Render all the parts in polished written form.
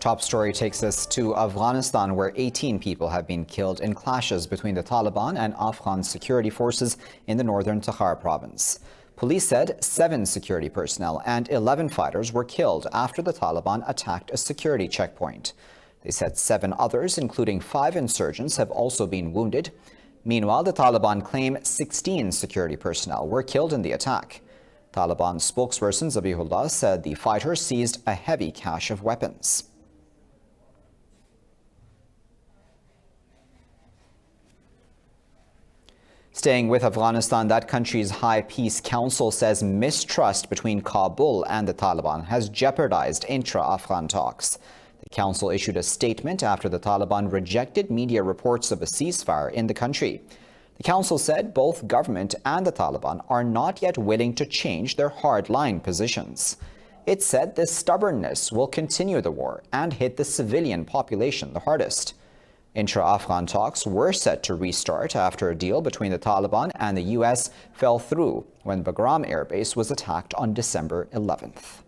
Our top story takes us to Afghanistan, where 18 people have been killed in clashes between the Taliban and Afghan security forces in the northern Takhar province. Police said 7 security personnel and 11 fighters were killed after the Taliban attacked a security checkpoint. They said 7 others, including 5 insurgents, have also been wounded. Meanwhile, the Taliban claim 16 security personnel were killed in the attack. Taliban spokesperson Zabihullah said the fighters seized a heavy cache of weapons. Staying with Afghanistan, that country's High Peace Council says mistrust between Kabul and the Taliban has jeopardized intra-Afghan talks. The council issued a statement after the Taliban rejected media reports of a ceasefire in the country. The council said both government and the Taliban are not yet willing to change their hardline positions. It said this stubbornness will continue the war and hit the civilian population the hardest. Intra-Afghan talks were set to restart after a deal between the Taliban and the U.S. fell through when Bagram Air Base was attacked on December 11th.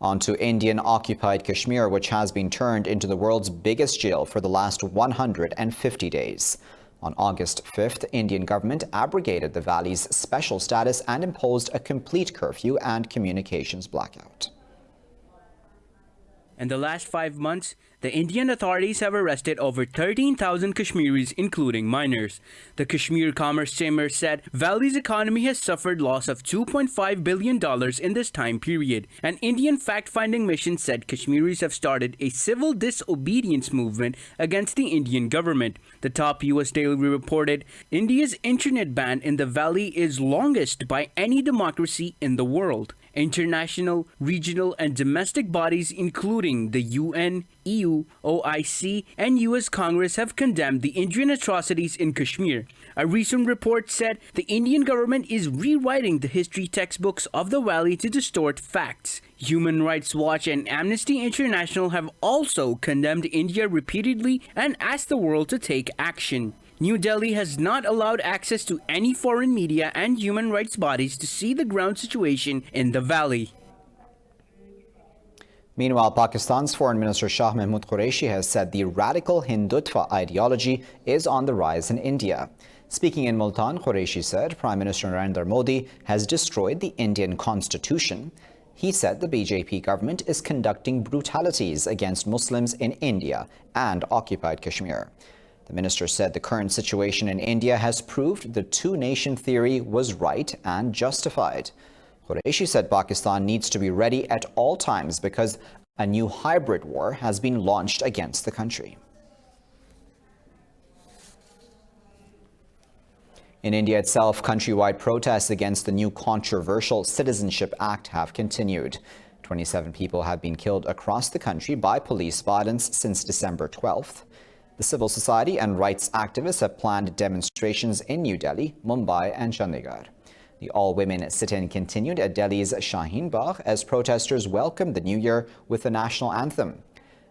On to Indian-occupied Kashmir, which has been turned into the world's biggest jail for the last 150 days. On August 5th, Indian government abrogated the valley's special status and imposed a complete curfew and communications blackout. In the last 5 months, the Indian authorities have arrested over 13,000 Kashmiris, including minors. The Kashmir Commerce Chamber said Valley's economy has suffered loss of $2.5 billion in this time period. An Indian fact-finding mission said Kashmiris have started a civil disobedience movement against the Indian government. The top U.S. daily reported India's internet ban in the Valley is longest by any democracy in the world. International, regional, and domestic bodies, including the UN, EU, OIC, and US Congress, have condemned the Indian atrocities in Kashmir. A recent report said the Indian government is rewriting the history textbooks of the valley to distort facts. Human Rights Watch and Amnesty International have also condemned India repeatedly and asked the world to take action. New Delhi has not allowed access to any foreign media and human rights bodies to see the ground situation in the valley. Meanwhile, Pakistan's Foreign Minister Shah Mahmood Qureshi has said the radical Hindutva ideology is on the rise in India. Speaking in Multan, Qureshi said Prime Minister Narendra Modi has destroyed the Indian constitution. He said the BJP government is conducting brutalities against Muslims in India and occupied Kashmir. The minister said the current situation in India has proved the two-nation theory was right and justified. Qureshi said Pakistan needs to be ready at all times because a new hybrid war has been launched against the country. In India itself, countrywide protests against the new controversial Citizenship Act have continued. 27 people have been killed across the country by police violence since December 12th. The civil society and rights activists have planned demonstrations in New Delhi, Mumbai and Chandigarh. The all-women sit-in continued at Delhi's Shaheen Bagh as protesters welcomed the new year with the national anthem.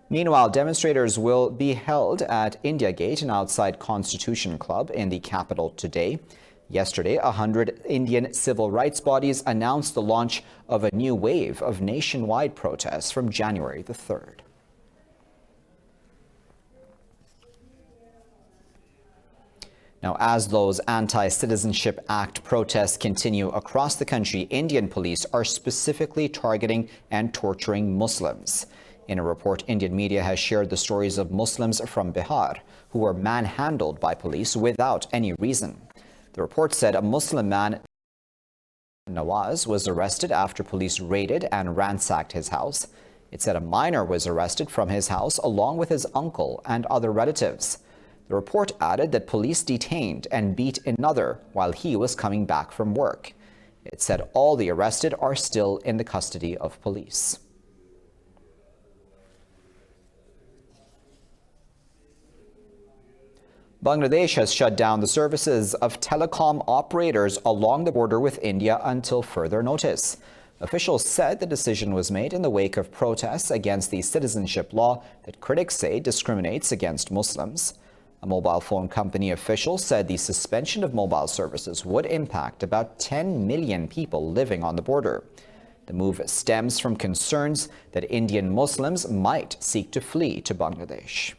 Meanwhile, demonstrators will be held at India Gate and outside Constitution Club in the capital today. Yesterday, 100 Indian civil rights bodies announced the launch of a new wave of nationwide protests from January the 3rd. Now, as those Anti-Citizenship Act protests continue across the country, Indian police are specifically targeting and torturing Muslims. In a report, Indian media has shared the stories of Muslims from Bihar who were manhandled by police without any reason. The report said a Muslim man, Nawaz, was arrested after police raided and ransacked his house. It said a minor was arrested from his house along with his uncle and other relatives. The report added that police detained and beat another while he was coming back from work. It said all the arrested are still in the custody of police. Bangladesh has shut down the services of telecom operators along the border with India until further notice. Officials said the decision was made in the wake of protests against the citizenship law that critics say discriminates against Muslims. A mobile phone company official said the suspension of mobile services would impact about 10 million people living on the border. The move stems from concerns that Indian Muslims might seek to flee to Bangladesh.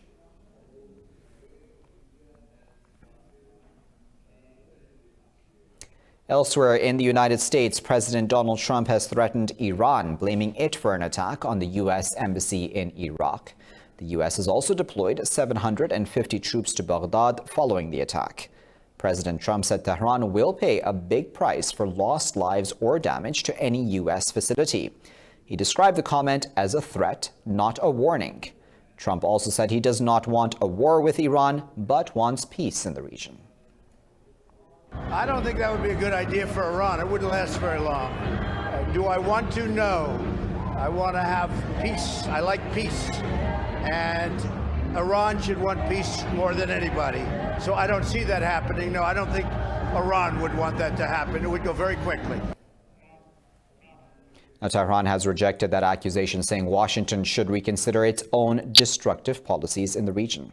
Elsewhere in the United States, President Donald Trump has threatened Iran, blaming it for an attack on the U.S. embassy in Iraq. The U.S. has also deployed 750 troops to Baghdad following the attack. President Trump said Tehran will pay a big price for lost lives or damage to any U.S. facility. He described the comment as a threat, not a warning. Trump also said he does not want a war with Iran, but wants peace in the region. I don't think that would be a good idea for Iran. It wouldn't last very long. Do I want to? No. I want to have peace. I like peace. And Iran should want peace more than anybody. So I don't see that happening. No, I don't think Iran would want that to happen. It would go very quickly. Now, Tehran has rejected that accusation, saying Washington should reconsider its own destructive policies in the region.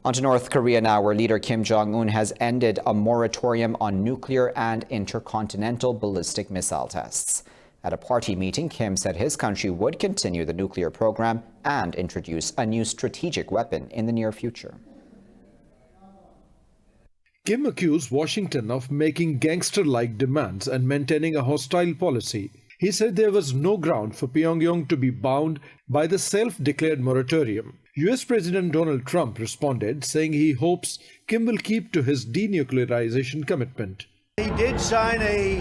On to North Korea now, where leader Kim Jong-un has ended a moratorium on nuclear and intercontinental ballistic missile tests. At a party meeting, Kim said his country would continue the nuclear program and introduce a new strategic weapon in the near future. Kim accused Washington of making gangster-like demands and maintaining a hostile policy. He said there was no ground for Pyongyang to be bound by the self-declared moratorium. US President Donald Trump responded, saying he hopes Kim will keep to his denuclearization commitment. He did sign a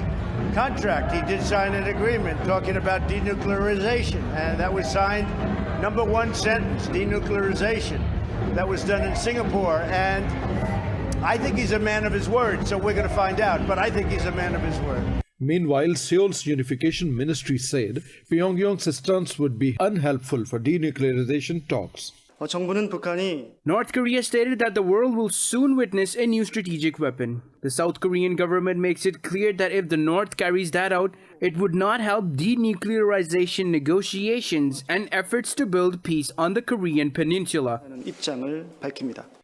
contract. He did sign an agreement talking about denuclearization. And that was signed, number one sentence, denuclearization. That was done in Singapore. And I think he's a man of his word, so we're going to find out. But I think he's a man of his word. Meanwhile, Seoul's unification ministry said Pyongyang's stance would be unhelpful for denuclearization talks. North Korea stated that the world will soon witness a new strategic weapon. The South Korean government makes it clear that if the North carries that out, it would not help denuclearization negotiations and efforts to build peace on the Korean peninsula.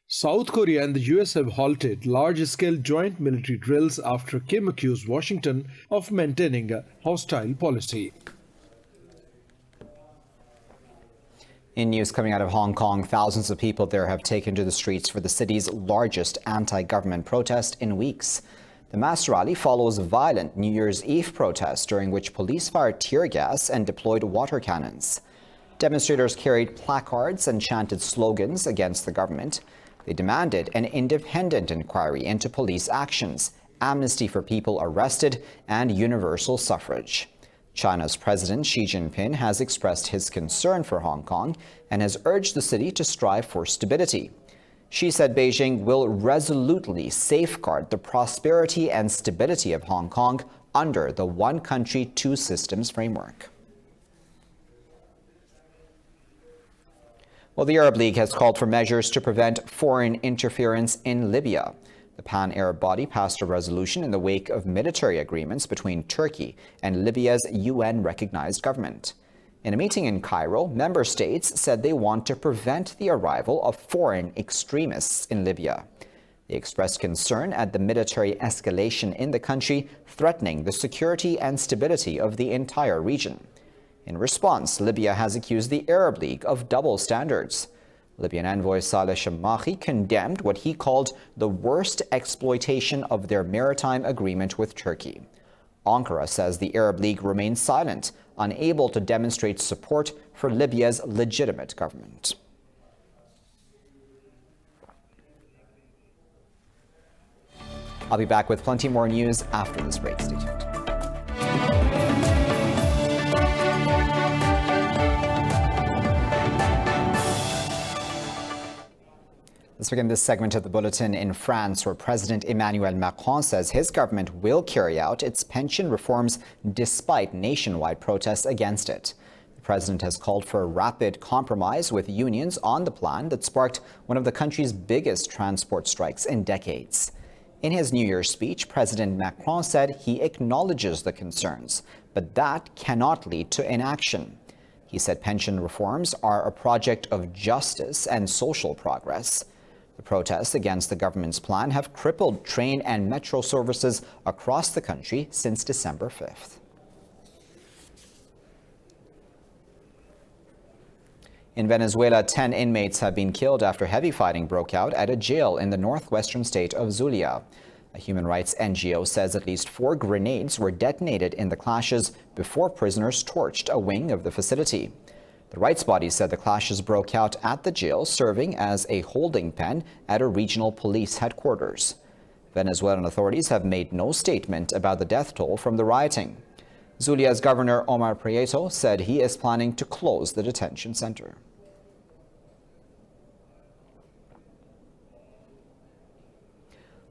South Korea and the US have halted large-scale joint military drills after Kim accused Washington of maintaining a hostile policy. In news coming out of Hong Kong, thousands of people there have taken to the streets for the city's largest anti-government protest in weeks. The mass rally follows violent New Year's Eve protests during which police fired tear gas and deployed water cannons. Demonstrators carried placards and chanted slogans against the government. They demanded an independent inquiry into police actions, amnesty for people arrested, and universal suffrage. China's President Xi Jinping has expressed his concern for Hong Kong and has urged the city to strive for stability. Xi said Beijing will resolutely safeguard the prosperity and stability of Hong Kong under the one country, two systems framework. Well, the Arab League has called for measures to prevent foreign interference in Libya. The pan-Arab body passed a resolution in the wake of military agreements between Turkey and Libya's UN-recognized government. In a meeting in Cairo, member states said they want to prevent the arrival of foreign extremists in Libya. They expressed concern at the military escalation in the country, threatening the security and stability of the entire region. In response, Libya has accused the Arab League of double standards. Libyan envoy Saleh Shammahi condemned what he called the worst exploitation of their maritime agreement with Turkey. Ankara says the Arab League remains silent, unable to demonstrate support for Libya's legitimate government. I'll be back with plenty more news after this break. Stay tuned. Let's begin this segment of the Bulletin in France, where President Emmanuel Macron says his government will carry out its pension reforms despite nationwide protests against it. The president has called for a rapid compromise with unions on the plan that sparked one of the country's biggest transport strikes in decades. In his New Year's speech, President Macron said he acknowledges the concerns, but that cannot lead to inaction. He said pension reforms are a project of justice and social progress. The protests against the government's plan have crippled train and metro services across the country since December 5th. In Venezuela, 10 inmates have been killed after heavy fighting broke out at a jail in the northwestern state of Zulia. A human rights NGO says at least 4 grenades were detonated in the clashes before prisoners torched a wing of the facility. The rights body said the clashes broke out at the jail, serving as a holding pen at a regional police headquarters. Venezuelan authorities have made no statement about the death toll from the rioting. Zulia's Governor Omar Prieto said he is planning to close the detention center.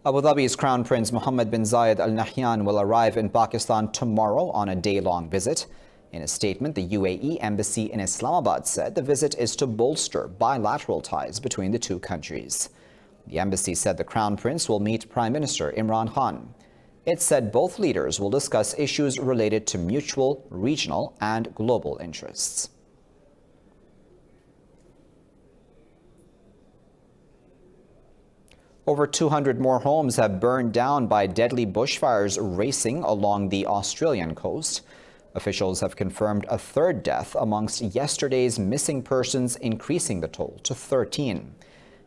Abu Dhabi's Crown Prince Mohammed bin Zayed Al Nahyan will arrive in Pakistan tomorrow on a day-long visit. In a statement, the UAE embassy in Islamabad said the visit is to bolster bilateral ties between the two countries. The embassy said the Crown Prince will meet Prime Minister Imran Khan. It said both leaders will discuss issues related to mutual, regional, and global interests. Over 200 more homes have burned down by deadly bushfires racing along the Australian coast. Officials have confirmed a third death amongst yesterday's missing persons, increasing the toll to 13.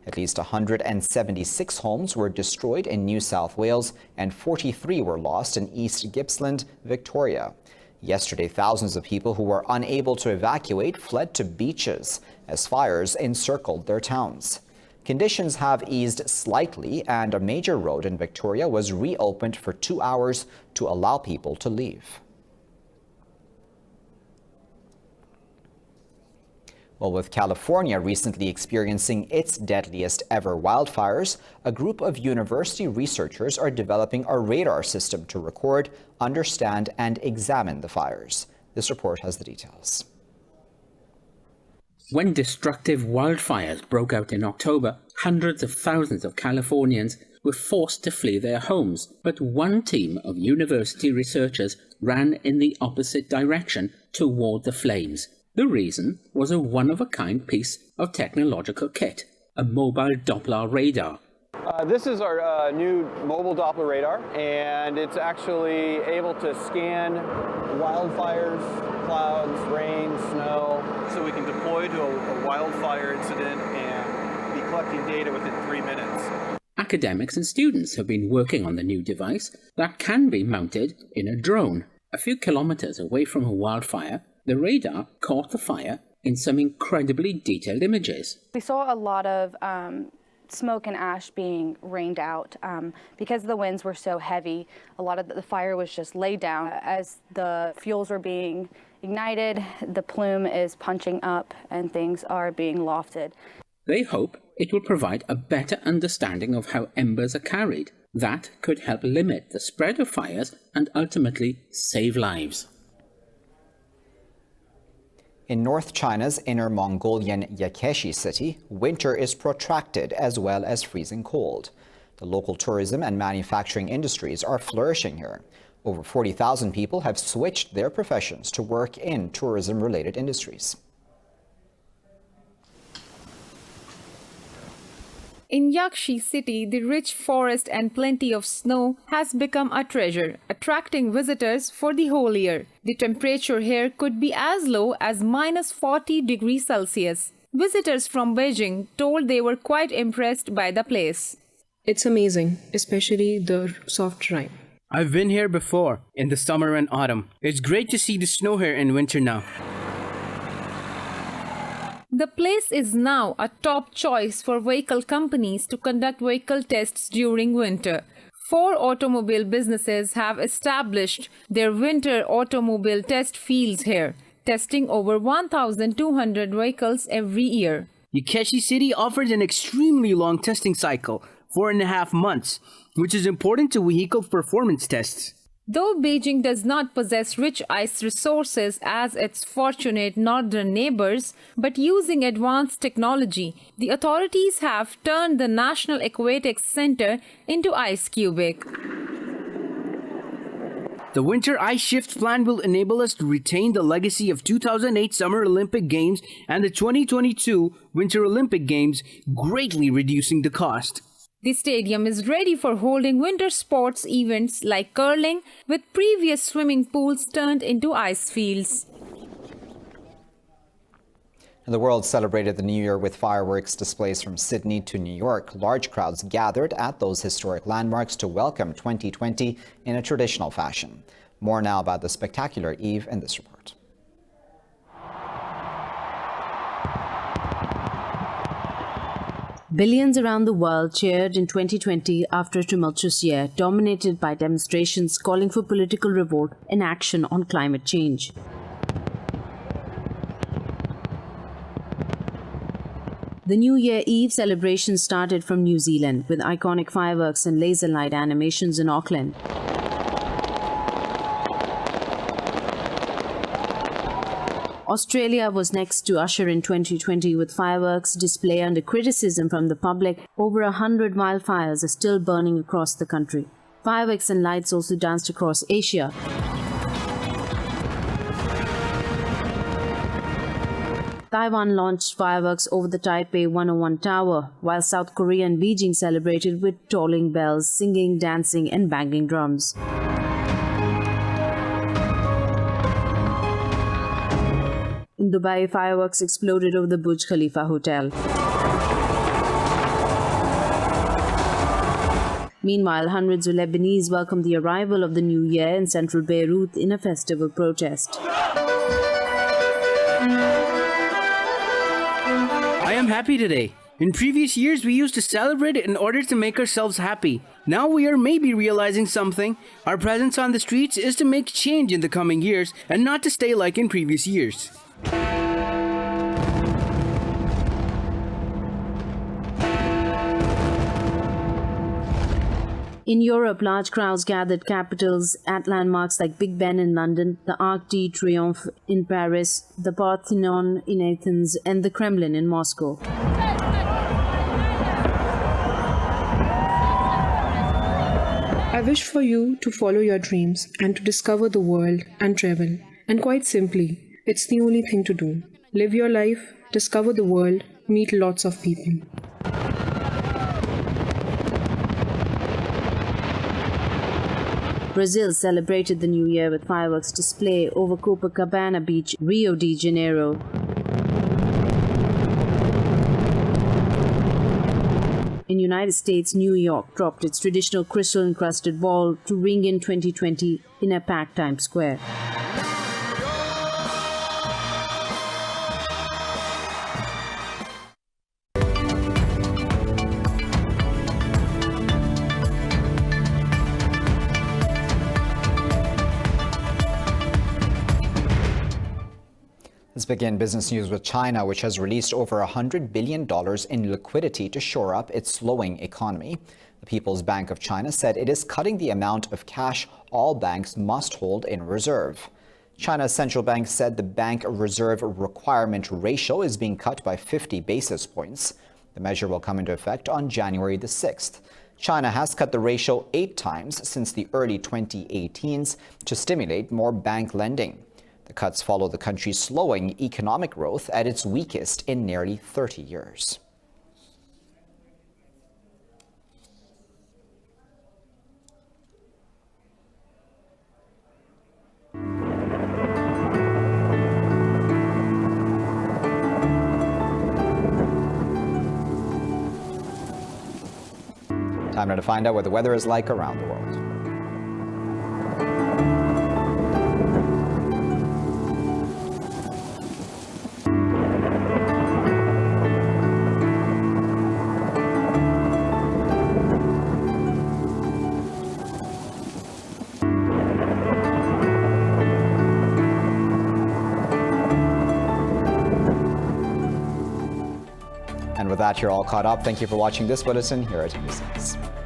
At least 176 homes were destroyed in New South Wales and 43 were lost in East Gippsland, Victoria. Yesterday, thousands of people who were unable to evacuate fled to beaches as fires encircled their towns. Conditions have eased slightly and a major road in Victoria was reopened for 2 hours to allow people to leave. Well, with California recently experiencing its deadliest ever wildfires, a group of university researchers are developing a radar system to record, understand, and examine the fires. This report has the details. When destructive wildfires broke out in October, hundreds of thousands of Californians were forced to flee their homes. But one team of university researchers ran in the opposite direction toward the flames. The reason was a one-of-a-kind piece of technological kit, a mobile Doppler radar. This is our new mobile Doppler radar, and it's actually able to scan wildfires, clouds, rain, snow. So we can deploy to a wildfire incident and be collecting data within 3 minutes. Academics and students have been working on the new device that can be mounted in a drone. A few kilometers away from a wildfire, the radar caught the fire in some incredibly detailed images. We saw a lot of smoke and ash being rained out because the winds were so heavy. A lot of the fire was just laid down. As the fuels were being ignited, the plume is punching up and things are being lofted. They hope it will provide a better understanding of how embers are carried. That could help limit the spread of fires and ultimately save lives. In North China's Inner Mongolian Yakeshi city, winter is protracted as well as freezing cold. The local tourism and manufacturing industries are flourishing here. Over 40,000 people have switched their professions to work in tourism-related industries. In Yakshi city, the rich forest and plenty of snow has become a treasure, attracting visitors for the whole year. The temperature here could be as low as -40 degrees Celsius. Visitors from Beijing told they were quite impressed by the place. It's amazing, especially the soft rime. I've been here before, in the summer and autumn. It's great to see the snow here in winter now. The place is now a top choice for vehicle companies to conduct vehicle tests during winter. 4 automobile businesses have established their winter automobile test fields here, testing over 1,200 vehicles every year. Yakeshi City offers an extremely long testing cycle, 4.5 months, which is important to vehicle performance tests. Though Beijing does not possess rich ice resources as its fortunate northern neighbors, but using advanced technology, the authorities have turned the National Aquatics Center into ice cubic. The winter ice shift plan will enable us to retain the legacy of 2008 Summer Olympic Games and the 2022 Winter Olympic Games, greatly reducing the cost. The stadium is ready for holding winter sports events like curling, with previous swimming pools turned into ice fields. The world celebrated the New Year with fireworks displays from Sydney to New York. Large crowds gathered at those historic landmarks to welcome 2020 in a traditional fashion. More now about the spectacular eve in this report. Billions around the world cheered in 2020 after a tumultuous year dominated by demonstrations calling for political revolt and action on climate change. The New Year Eve celebration started from New Zealand with iconic fireworks and laser light animations in Auckland. Australia was next to usher in 2020 with fireworks display under criticism from the public. Over 100 wildfires are still burning across the country. Fireworks and lights also danced across Asia. Taiwan launched fireworks over the Taipei 101 Tower, while South Korea and Beijing celebrated with tolling bells, singing, dancing and banging drums. In Dubai, fireworks exploded over the Burj Khalifa Hotel. Meanwhile, hundreds of Lebanese welcomed the arrival of the new year in central Beirut in a festival protest. I am happy today. In previous years, we used to celebrate it in order to make ourselves happy. Now we are maybe realizing something. Our presence on the streets is to make change in the coming years and not to stay like in previous years. In Europe, large crowds gathered capitals at landmarks like Big Ben in London, the Arc de Triomphe in Paris, the Parthenon in Athens, and the Kremlin in Moscow. I wish for you to follow your dreams and to discover the world and travel. And quite simply, it's the only thing to do. Live your life, discover the world, meet lots of people. Brazil celebrated the New Year with fireworks display over Copacabana Beach, Rio de Janeiro. In United States, New York dropped its traditional crystal-encrusted ball to ring in 2020 in a packed Times Square. Let's begin business news with China, which has released over $100 billion in liquidity to shore up its slowing economy. The People's Bank of China said it is cutting the amount of cash all banks must hold in reserve. China's central bank said the bank reserve requirement ratio is being cut by 50 basis points. The measure will come into effect on January the 6th. China has cut the ratio 8 times since the early 2018s to stimulate more bank lending. The cuts follow the country's slowing economic growth at its weakest in nearly 30 years. Time now to find out what the weather is like around the world. And with that, you're all caught up. Thank you for watching this bulletin here at UTC.